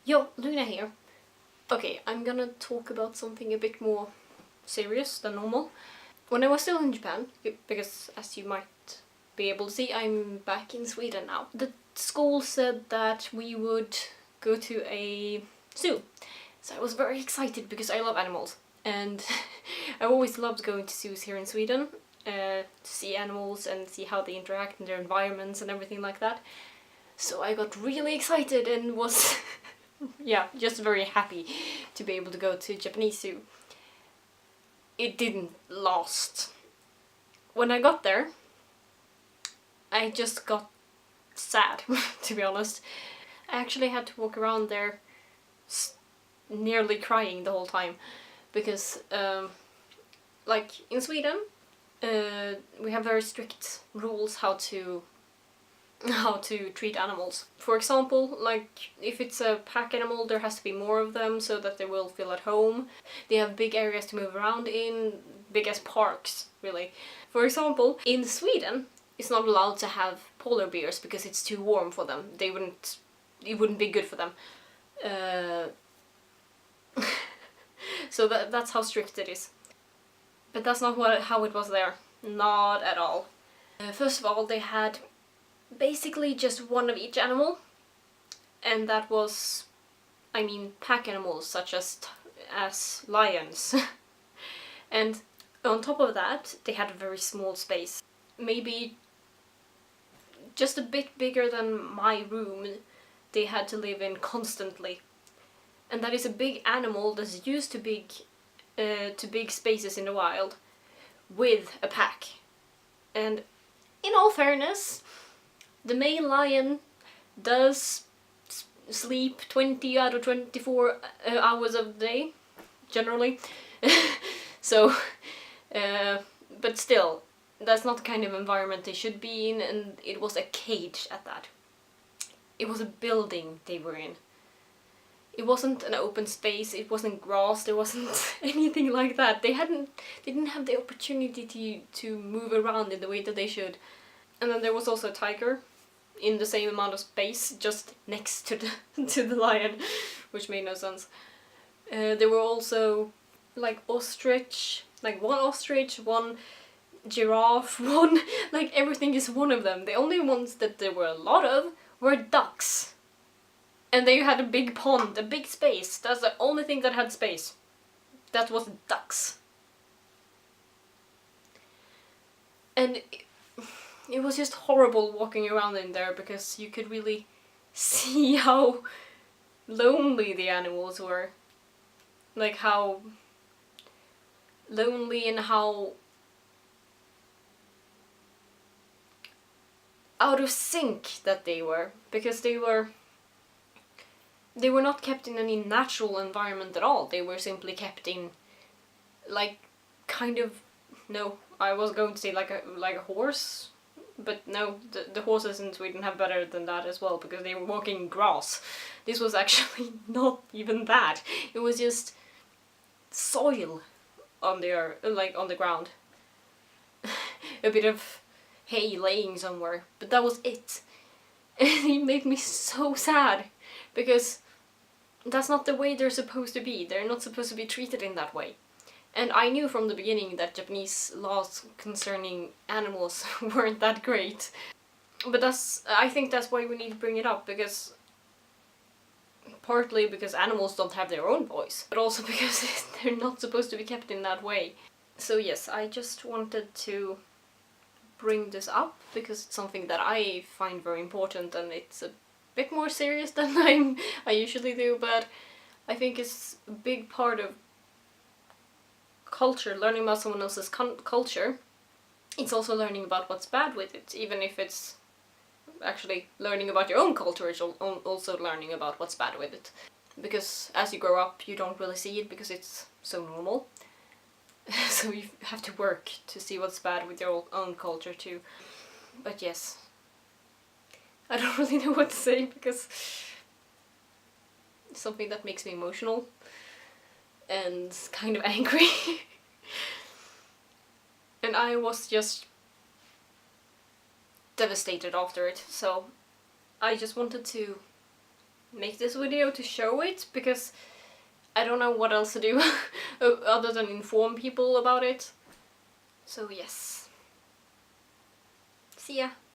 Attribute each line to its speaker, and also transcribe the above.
Speaker 1: Yo, Luna here. Okay, I'm gonna talk about something a bit more serious than normal. When I was still in Japan, because as you might be able to see, I'm back in Sweden now. The school said that we would go to a zoo. So I was very excited because I love animals. And I've always loved going to zoos here in Sweden, to see animals and see how they interact in their environments and everything like that. So I got really excited and was yeah, just very happy to be able to go to a Japanese zoo. It didn't last. When I got there, I just got sad, to be honest. I actually had to walk around there nearly crying the whole time because, like in Sweden, we have very strict rules how to treat animals. For example, like if it's a pack animal, there has to be more of them so that they will feel at home. They have big areas to move around in, big as parks, really. For example, in Sweden, it's not allowed to have polar bears because it's too warm for them. It wouldn't be good for them. So that's how strict it is. But that's not how it was there. Not at all. First of all, they had basically just one of each animal, and that was, I mean, pack animals such as lions. And on top of that, they had a very small space, maybe just a bit bigger than my room. They had to live in constantly, and that is a big animal that's used to big spaces in the wild with a pack. And in all fairness, the male lion does sleep 20 out of 24 hours of the day, generally. So, but still, that's not the kind of environment they should be in, and it was a cage at that. It was a building they were in. It wasn't an open space, it wasn't grass, there wasn't anything like that. They didn't have the opportunity to move around in the way that they should. And then there was also a tiger in the same amount of space, just next to the lion, which made no sense. There were also like ostrich, like one ostrich, one giraffe, one, like everything is one of them. The only ones that there were a lot of were ducks. And they had a big pond, a big space. That's the only thing that had space. That was ducks. And it was just horrible walking around in there because you could really see how lonely the animals were. Like how lonely and how out of sync that they were, because they were not kept in any natural environment at all. They were simply kept in, like, kind of, no, I was going to say like a horse, but no, the horses in Sweden have better than that as well, because they were walking grass. This was actually not even that. It was just soil on their, like, on the ground. A bit of hay laying somewhere, but that was it. And it made me so sad, because that's not the way they're supposed to be. They're not supposed to be treated in that way. And I knew from the beginning that Japanese laws concerning animals weren't that great. But I think that's why we need to bring it up, because partly because animals don't have their own voice, but also because they're not supposed to be kept in that way. So yes, I just wanted to bring this up because it's something that I find very important, and it's a bit more serious than I usually do, but I think it's a big part of culture, learning about someone else's culture. It's also learning about what's bad with it, even if it's actually learning about your own culture, it's also learning about what's bad with it. Because as you grow up, you don't really see it because it's so normal. So you have to work to see what's bad with your own culture too. But yes, I don't really know what to say because it's something that makes me emotional and kind of angry. And I was just devastated after it, so I just wanted to make this video to show it, because I don't know what else to do other than inform people about it. So yes. See ya.